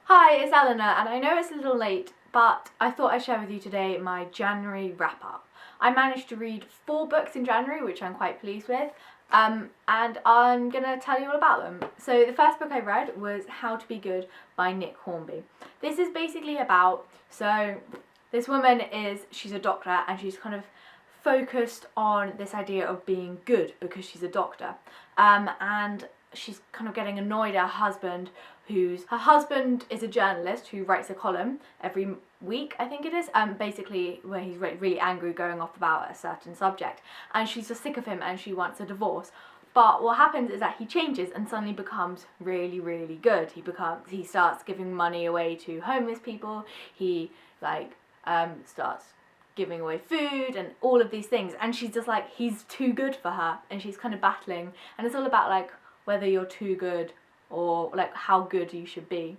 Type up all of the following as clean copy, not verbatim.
Hi, it's Eleanor, and I know it's a little late, but I thought I'd share with you today my January wrap-up. I managed to read 4 books in January, which I'm quite pleased with, and I'm going to tell you all about them. So the first book I read was How to Be Good by Nick Hornby. This is basically about, this woman she's a doctor, and she's kind of focused on this idea of being good because she's a doctor, and she's kind of getting annoyed at her husband, her husband is a journalist who writes a column every week, I think it is, basically where he's really angry going off about a certain subject, and she's just sick of him and she wants a divorce. But what happens is that he changes and suddenly becomes really, really good. He starts giving money away to homeless people. He starts giving away food and all of these things, and she's just like, he's too good for her, and she's kind of battling, and it's all about like whether you're too good or like how good you should be.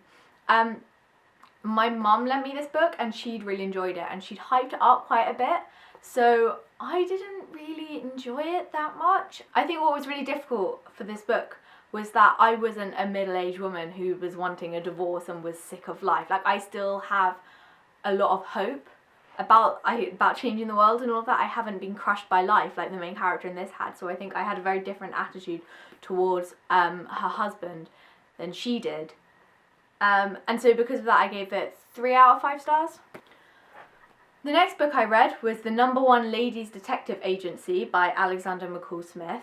My mum lent me this book and she'd really enjoyed it, and she'd hyped it up quite a bit, so I didn't really enjoy it that much. I think what was really difficult for this book was that I wasn't a middle-aged woman who was wanting a divorce and was sick of life. Like, I still have a lot of hope about changing the world and all of that. I haven't been crushed by life like the main character in this had, so I think I had a very different attitude towards her husband than she did. And so because of that, I gave it 3 out of 5 stars. The next book I read was The #1 Ladies Detective Agency by Alexander McCall Smith.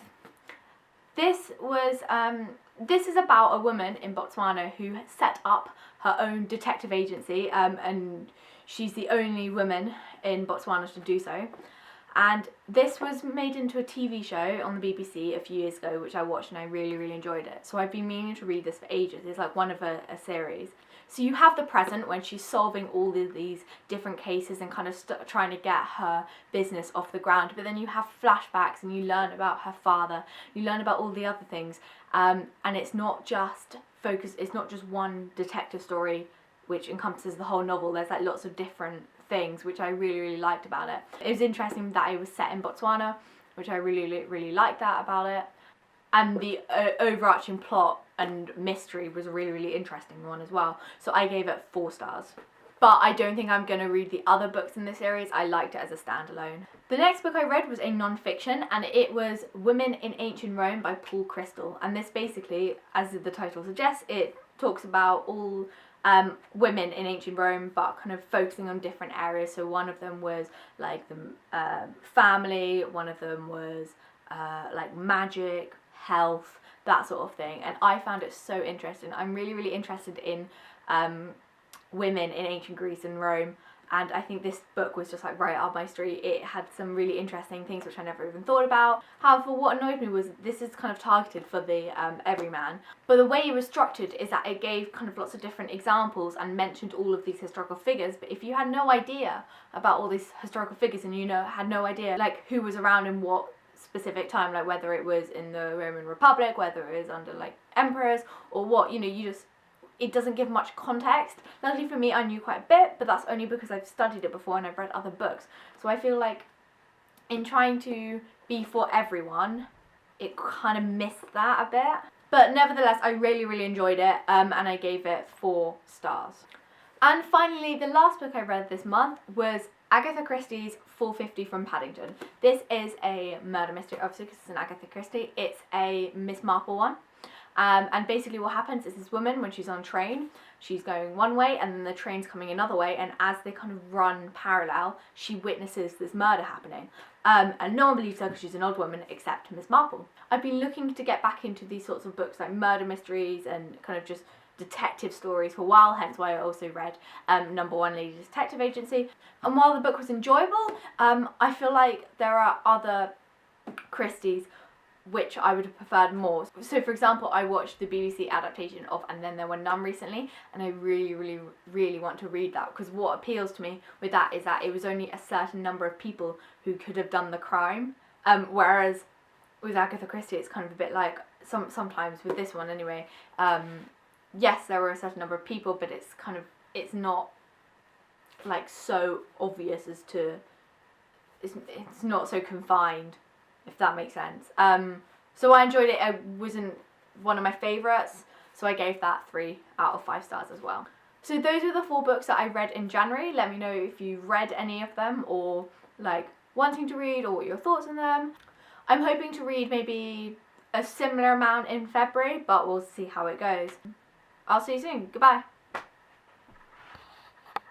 This is about a woman in Botswana who set up her own detective agency, and she's the only woman in Botswana to do so. And this was made into a TV show on the BBC a few years ago, which I watched and I really, really enjoyed it. So I've been meaning to read this for ages. It's like one of a series. So you have the present when she's solving all of these different cases and kind of trying to get her business off the ground. But then you have flashbacks and you learn about her father. You learn about all the other things. And it's not just it's not just one detective story which encompasses the whole novel. There's like lots of different things, which I really, really liked about it. It was interesting that it was set in Botswana, which I really, really liked that about it. And the overarching plot and mystery was a really, really interesting one as well. So I gave it 4 stars. But I don't think I'm going to read the other books in this series. I liked it as a standalone. The next book I read was a non-fiction, and it was Women in Ancient Rome by Paul Crystal. And this basically, as the title suggests, it talks about all women in ancient Rome, but kind of focusing on different areas. So one of them was like the family, one of them was like magic, health, that sort of thing. And I found it so interesting. I'm really, really interested in women in ancient Greece and Rome, and I think this book was just like right up my street. It had some really interesting things which I never even thought about. However, what annoyed me was this is kind of targeted for the everyman, but the way it was structured is that it gave kind of lots of different examples and mentioned all of these historical figures. But if you had no idea about all these historical figures and had no idea like who was around in what specific time, like whether it was in the Roman Republic, whether it was under like emperors or what, it doesn't give much context. Luckily for me, I knew quite a bit, but that's only because I've studied it before and I've read other books. So I feel like in trying to be for everyone, it kind of missed that a bit. But nevertheless, I really, really enjoyed it, and I gave it 4 stars. And finally, the last book I read this month was Agatha Christie's 450 from Paddington. This is a murder mystery, obviously, because it's an Agatha Christie. It's a Miss Marple one. And basically what happens is this woman, when she's on a train, she's going one way and then the train's coming another way, and as they kind of run parallel, she witnesses this murder happening. And no one believes her because she's an odd woman except Miss Marple. I've been looking to get back into these sorts of books like murder mysteries and kind of just detective stories for a while, hence why I also read #1 Ladies Detective Agency. And while the book was enjoyable, I feel like there are other Christies which I would have preferred more. So for example, I watched the BBC adaptation of And Then There Were None recently, and I really, really, really want to read that, because what appeals to me with that is that it was only a certain number of people who could have done the crime, whereas with Agatha Christie it's kind of a bit like, sometimes with this one anyway, yes, there were a certain number of people, but it's not like so obvious as to, it's not so confined, if that makes sense. So I enjoyed it. It wasn't one of my favourites, so I gave that 3 out of 5 stars as well. So those are the 4 books that I read in January. Let me know if you've read any of them, or like wanting to read, or what your thoughts on them. I'm hoping to read maybe a similar amount in February, but we'll see how it goes. I'll see you soon. Goodbye.